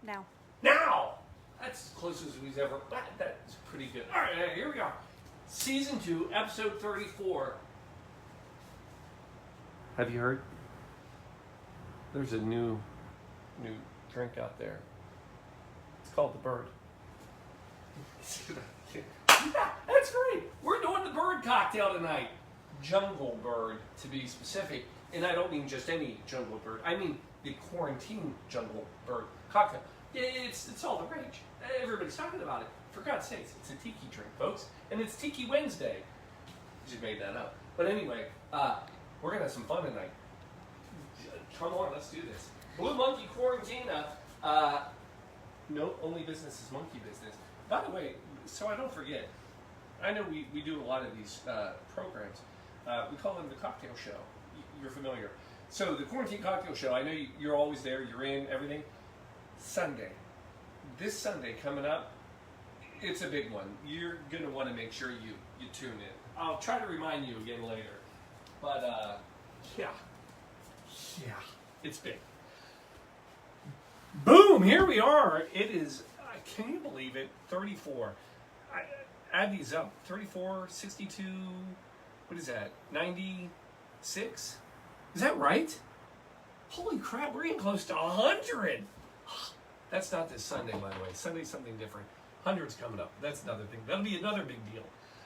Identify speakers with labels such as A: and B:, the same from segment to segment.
A: Now.
B: Now! That's as close as we've ever... That's pretty good. All right, here we are. Season 2, episode 34. Have you heard? There's a new drink out there. It's called the Bird. Yeah, that's great. We're doing the Bird cocktail tonight. Jungle Bird, to be specific. And I don't mean just any Jungle Bird. I mean the quarantine Jungle Bird cocktail. It's all the rage. Everybody's talking about it. For God's sakes, it's a tiki drink, folks. And it's Tiki Wednesday. Just made that up. But anyway, we're going to have some fun tonight. Come on, let's do this. Blue Monkey Quarantina. No, only business is monkey business. By the way, so I don't forget, I know we do a lot of these programs. We call them the Cocktail Show. You're familiar. So the Quarantine Cocktail Show, I know you're always there, you're in, everything. Sunday. This Sunday coming up, it's a big one. You're going to want to make sure you tune in. I'll try to remind you again later. But, yeah, it's big. Boom, here we are. It is, can you believe it, 34. Add these up, 34, 62, what is that, 96? Is that right? Holy crap, we're getting close to 100. That's not this Sunday, by the way. Sunday's something different. 100's coming up. That's another thing. That'll be another big deal.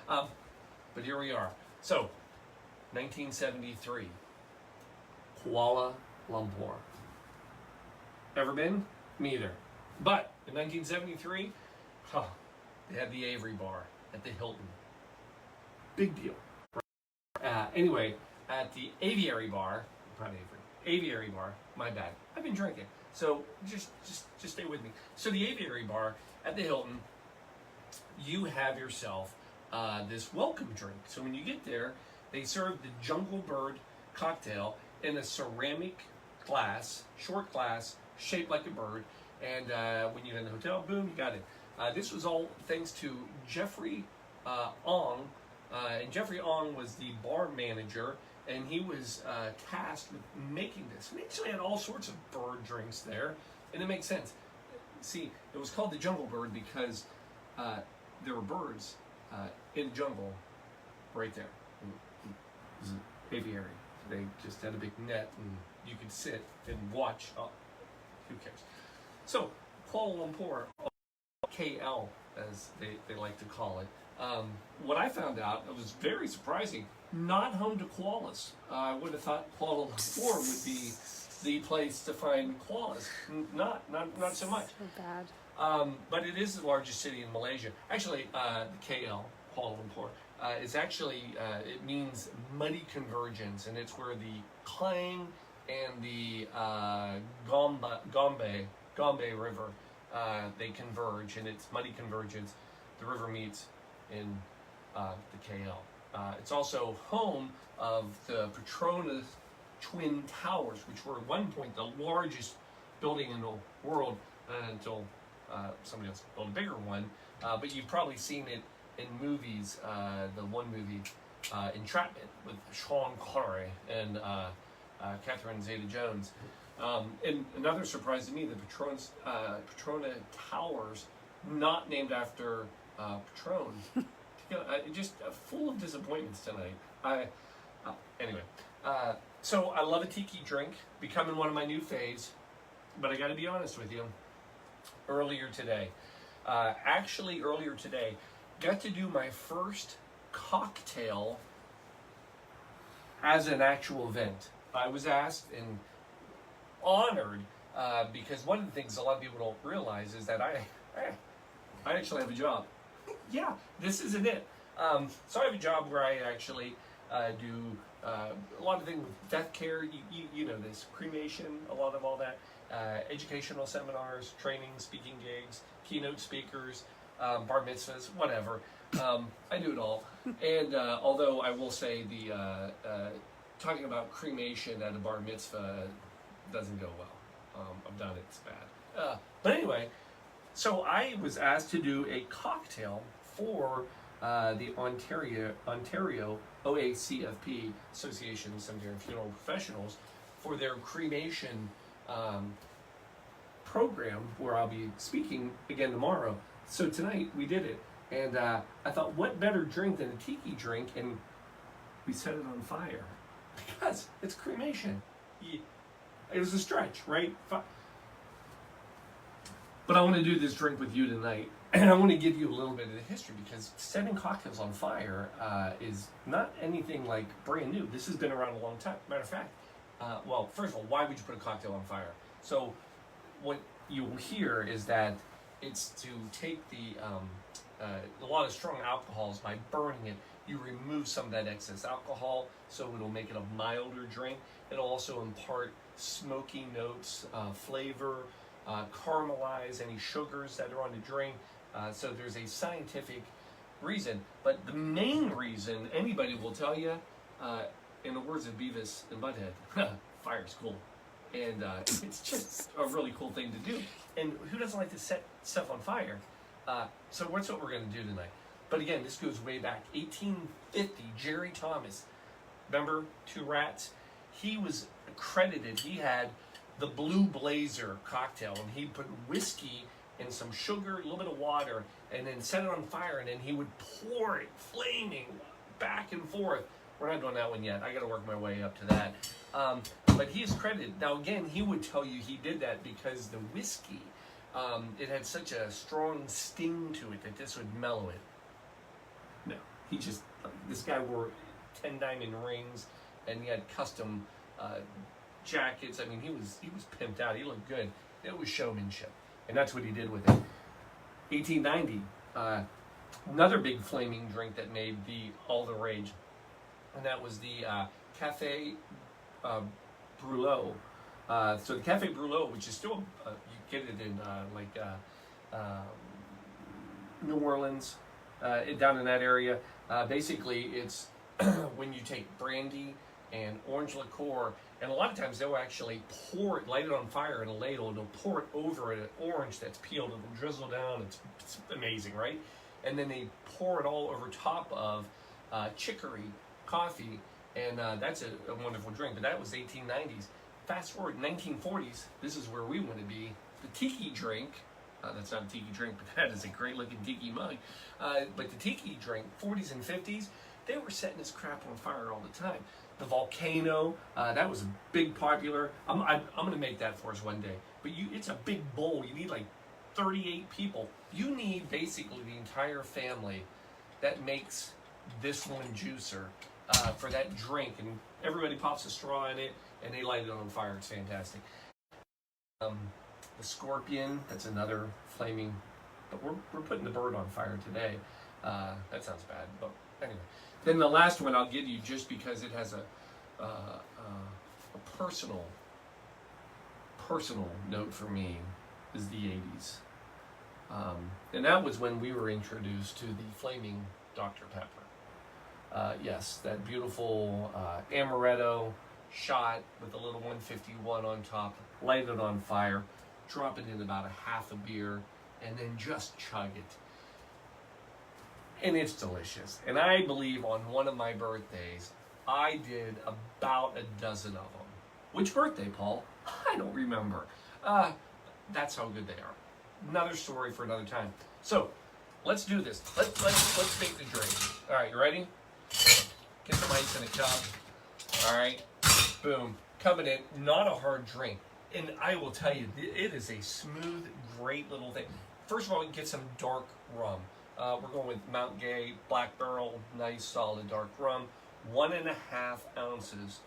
B: But here we are. So, 1973, Kuala Lumpur. Ever been? Me either. But in 1973, they had the Avery Bar at the Hilton. Big deal. Anyway, at the Aviary Bar, not Avery, Aviary Bar, my bad. I've been drinking. So just stay with me. So the Aviary Bar at the Hilton, you have yourself this welcome drink. So when you get there, they serve the Jungle Bird cocktail in a ceramic glass, short glass, shaped like a bird. And when you're in the hotel, boom, you got it. This was all thanks to Jeffrey Ong. And Jeffrey Ong was the bar manager, and he was tasked with making this. We actually had all sorts of bird drinks there, and it makes sense. See, it was called the Jungle Bird because there were birds in the jungle right there. It was an aviary. They just had a big net, and you could sit and watch. Oh, who cares? So, Kuala Lumpur, KL, as they like to call it. What I found out, it was very surprising, not home to koalas. I would have thought Kuala Lumpur would be the place to find koalas. Not so much.
A: So bad.
B: But it is the largest city in Malaysia. Actually, the KL, Kuala Lumpur, is actually, it means muddy convergence, and it's where the Klang and the Gombe River, they converge, and it's muddy convergence. The river meets in the KL. It's also home of the Petronas Twin Towers, which were at one point the largest building in the world until somebody else built a bigger one. But you've probably seen it in movies. The one movie, Entrapment, with Sean Connery and Catherine Zeta-Jones. And another surprise to me, the Petrona Towers, not named after Patron. Just full of disappointments tonight. Anyway, so I love a tiki drink, becoming one of my new faves, but I got to be honest with you. Earlier today, got to do my first cocktail as an actual event. I was asked and honored because one of the things a lot of people don't realize is that I actually have a job. Yeah, this isn't it. So I have a job where I actually do a lot of things with death care. You know this, cremation, a lot of all that, educational seminars, training, speaking gigs, keynote speakers, bar mitzvahs, whatever. I do it all. And although I will say the talking about cremation at a bar mitzvah doesn't go well. I've done it, it's bad. But anyway, so I was asked to do a cocktail for the Ontario OACFP, Association of Cemetery and Funeral Professionals, for their cremation program where I'll be speaking again tomorrow. So tonight we did it, and I thought, what better drink than a tiki drink? And we set it on fire because it's cremation. It was a stretch, right? But I want to do this drink with you tonight, and I want to give you a little bit of the history, because setting cocktails on fire is not anything like brand new. This has been around a long time. Matter of fact, well, first of all, why would you put a cocktail on fire? So what you'll hear is that it's to take a lot of strong alcohols. By burning it, you remove some of that excess alcohol, so it'll make it a milder drink. It'll also impart smoky notes, flavor, caramelize any sugars that are on the drink. So there's a scientific reason. But the main reason anybody will tell you, in the words of Beavis and Butthead, fire's cool. And it's just a really cool thing to do. And who doesn't like to set stuff on fire? So what's what we're going to do tonight? But again, this goes way back. 1850, Jerry Thomas. Remember, Two Rats? He was accredited. He had the Blue Blazer cocktail, and he'd put whiskey and some sugar, a little bit of water, and then set it on fire, and then he would pour it, flaming, back and forth. We're not doing that one yet. I got to work my way up to that. But he is credited. Now, again, he would tell you he did that because the whiskey, it had such a strong sting to it that this would mellow it. No, he just, this guy wore 10 diamond rings, and he had custom jackets. I mean, he was pimped out. He looked good. It was showmanship, and that's what he did with it. 1890, another big flaming drink that made all the rage, and that was the Cafe Brûlot. So the Cafe Brûlot, which is still, you get it in New Orleans, down in that area. Basically, it's when you take brandy and orange liqueur, and a lot of times they'll actually pour it, light it on fire in a ladle, and they'll pour it over an orange that's peeled. It'll drizzle down. It's amazing, right? And then they pour it all over top of chicory coffee, and that's a wonderful drink. But that was 1890s. Fast forward 1940s, this is where we want to be. The tiki drink, that's not a tiki drink, but that is a great looking tiki mug. But the tiki drink, 40s and 50s, they were setting this crap on fire all the time. The volcano, that was a big popular. I'm going to make that for us one day. But it's a big bowl. You need like 38 people. You need basically the entire family that makes this one juicer for that drink. And everybody pops a straw in it, and they light it on fire. It's fantastic. The scorpion, that's another flaming, but we're putting the bird on fire today. That sounds bad, but anyway. Then the last one I'll give you, just because it has a personal note for me, is the 80s. And that was when we were introduced to the flaming Dr. Pepper. Yes, that beautiful amaretto shot with a little 151 on top, light it on fire, drop it in about a half a beer, and then just chug it. And it's delicious. And I believe on one of my birthdays, I did about a dozen of them. Which birthday, Paul? I don't remember. That's how good they are. Another story for another time. So, let's do this. Let's make the drink. All right, you ready? Get some ice in a cup. All right, boom. Coming in, not a hard drink. And I will tell you, it is a smooth, great little thing. First of all, get some dark rum. We're going with Mount Gay Black Barrel, nice solid dark rum. 1.5 ounces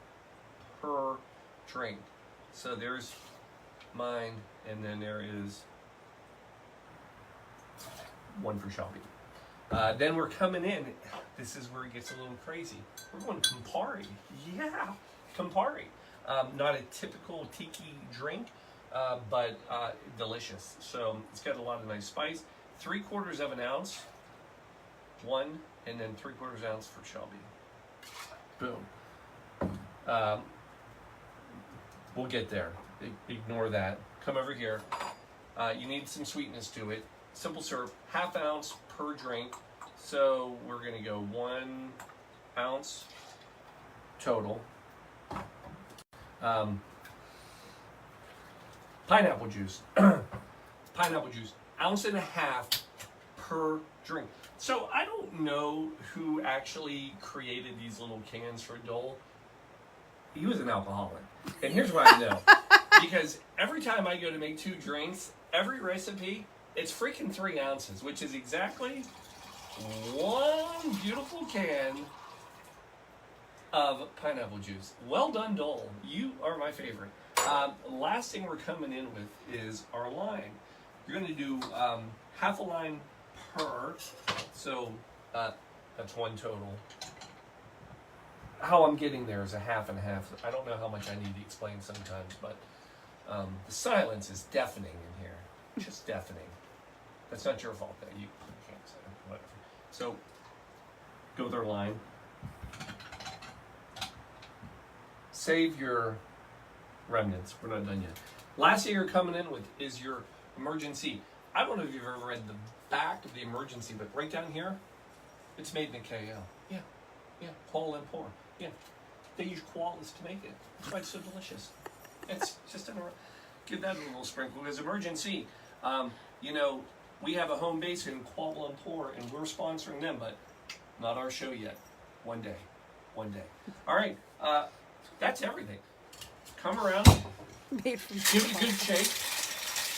B: per drink. So there's mine, and then there is one for Shelby. Then we're coming in. This is where it gets a little crazy. We're going Campari. Yeah, Campari. Not a typical tiki drink, but delicious. So it's got a lot of nice spice. 3/4 ounce, one, and then 3/4 ounce for Shelby. Boom. We'll get there. Ignore that. Come over here. You need some sweetness to it. Simple syrup, 1/2 ounce per drink. So we're going to go 1 ounce total. Pineapple juice. Pineapple juice. 1.5 ounces per drink. So I don't know who actually created these little cans for Dole. He was an alcoholic. And here's why I know. Because every time I go to make 2 drinks, every recipe, it's freaking 3 ounces, which is exactly 1 beautiful can of pineapple juice. Well done, Dole. You are my favorite. Last thing we're coming in with is our lime. You're going to do half a lime per, so that's 1 total. How I'm getting there is a half and a half. I don't know how much I need to explain sometimes, but the silence is deafening in here. Just deafening. That's not your fault, though. You can't say it. Whatever. So, go with our lime. Save your remnants. We're not done yet. Last thing you're coming in with is your emergency. I don't know if you've ever read the back of the emergency, but right down here, it's made in a KL. Yeah, Paul and pour. Yeah, they use koalas to make it. That's why it's so delicious. It's just give that a little sprinkle. Because emergency, you know, we have a home base in Kuala Lumpur, and we're sponsoring them, but not our show yet. One day. All right, that's everything. Come around, give it a good shake.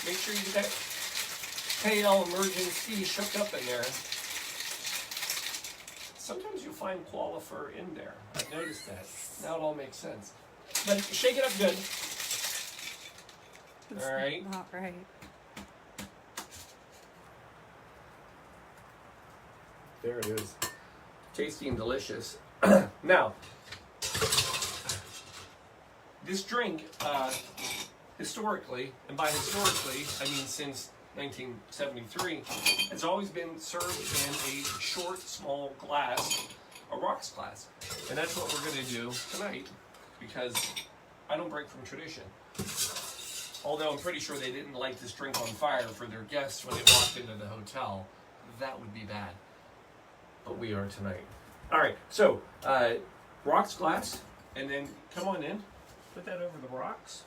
B: Make sure you get that KL emergency shook up in there. Sometimes you'll find koala fur in there. I've noticed that. Now it all makes sense. But shake it up good. All right.
A: Not right.
B: There it is. Tasty and delicious. Now, this drink, historically, and by historically, I mean since 1973, has always been served in a short, small glass, a rocks glass. And that's what we're going to do tonight, because I don't break from tradition. Although I'm pretty sure they didn't light this drink on fire for their guests when they walked into the hotel. That would be bad. But we are tonight. All right, so rocks glass, and then come on in. Put that over the rocks.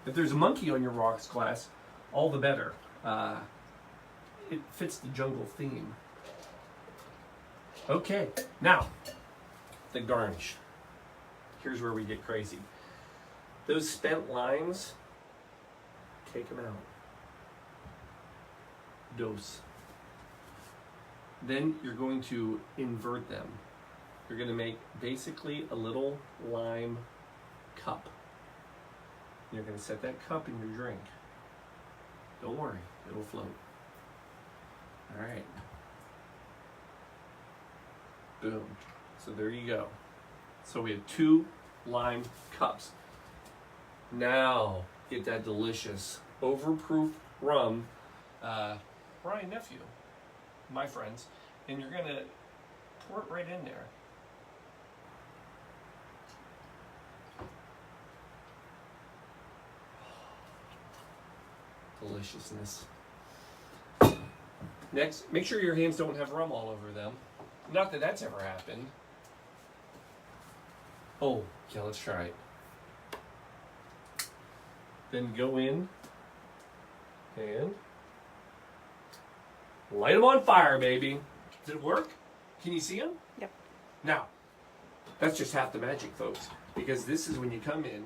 B: If there's a monkey on your rocks glass, all the better. It fits the jungle theme. Okay, now, the garnish. Here's where we get crazy. Those spent limes, take them out. Dose. Then you're going to invert them. You're going to make basically a little lime cup. You're going to set that cup in your drink. Don't worry, it'll float. All right. Boom. So there you go. So we have 2 lime cups. Now get that delicious overproof rum, Brian Nephew, my friends, and you're going to pour it right in there. Deliciousness. Next, make sure your hands don't have rum all over them. Not that that's ever happened. Oh, yeah, let's try it. Then go in and light them on fire, baby. Did it work? Can you see them?
A: Yep.
B: Now, that's just half the magic, folks. Because this is when you come in.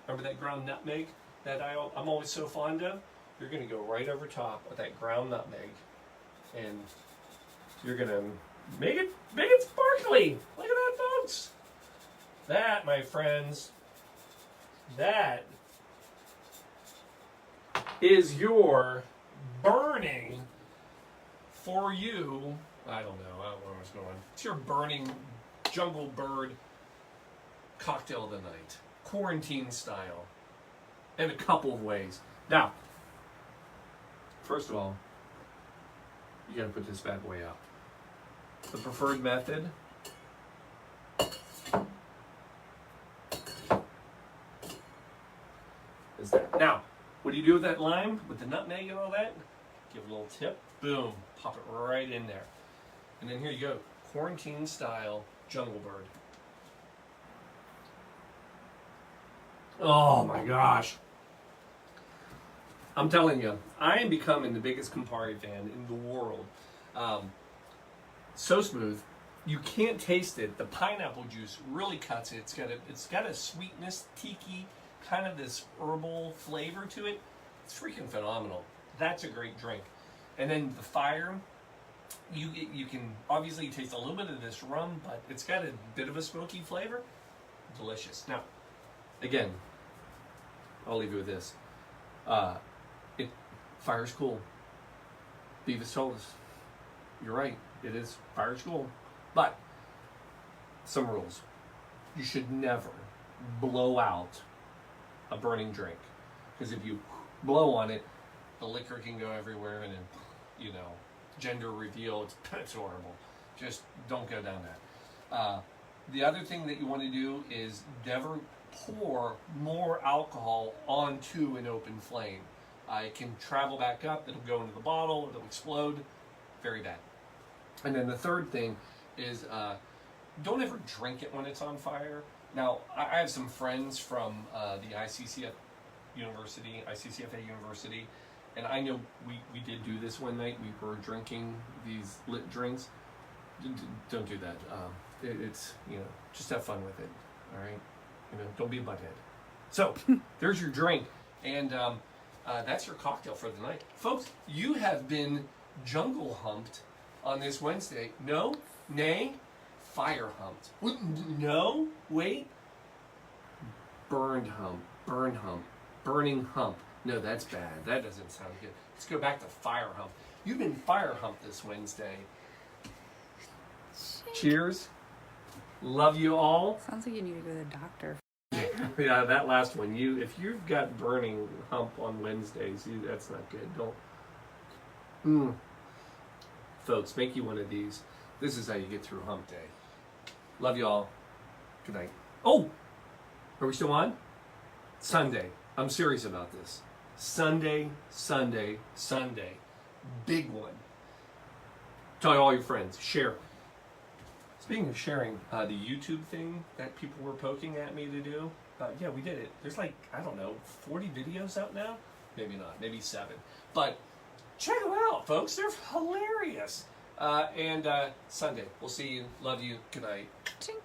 B: Remember that ground nutmeg that I'm always so fond of? You're going to go right over top with that ground nutmeg, and you're going to make it sparkly. Look at that, folks. That, my friends, that is your burning for you. I don't know where I was going. It's your burning jungle bird cocktail of the night, quarantine style, in a couple of ways. Now, first of all, you got to put this bad boy out. The preferred method is that. Now, what do you do with that lime, with the nutmeg and all that? Give it a little tip. Boom. Pop it right in there. And then here you go. Quarantine style jungle bird. Oh my gosh. I'm telling you, I am becoming the biggest Campari fan in the world. So smooth. You can't taste it. The pineapple juice really cuts it. It's got a sweetness, tiki, kind of this herbal flavor to it. It's freaking phenomenal. That's a great drink. And then the fire, you can obviously taste a little bit of this rum, but it's got a bit of a smoky flavor. Delicious. Now, again, I'll leave you with this. Fire's cool. Beavis told us. You're right. It is. Fire's cool. But some rules. You should never blow out a burning drink. Because if you blow on it, the liquor can go everywhere and then, gender reveal, it's horrible. Just don't go down that. The other thing that you want to do is never pour more alcohol onto an open flame. It can travel back up, it'll go into the bottle, it'll explode. Very bad. And then the third thing is don't ever drink it when it's on fire. Now, I have some friends from the ICCFA University, and I know we did do this one night. We were drinking these lit drinks. Don't do that. It's, just have fun with it, all right? Don't be a butthead. So, there's your drink, and that's your cocktail for the night. Folks, you have been jungle humped on this Wednesday. No, nay, fire humped. No, wait. Burned hump, burning hump. No, that's bad. That doesn't sound good. Let's go back to fire hump. You've been fire humped this Wednesday. Cheers. Love you all.
A: Sounds like you need to go to the doctor.
B: Yeah, that last one. If you've got burning hump on Wednesdays, that's not good. Don't. Folks, make you one of these. This is how you get through hump day. Love you all. Good night. Oh, are we still on? Sunday. I'm serious about this. Sunday. Big one. Tell all your friends. Share. Speaking of sharing, the YouTube thing that people were poking at me to do, yeah, we did it. There's 40 videos out now? Maybe not, maybe 7. But check them out, folks. They're hilarious. And Sunday, we'll see you. Love you. Good night.
A: Ching.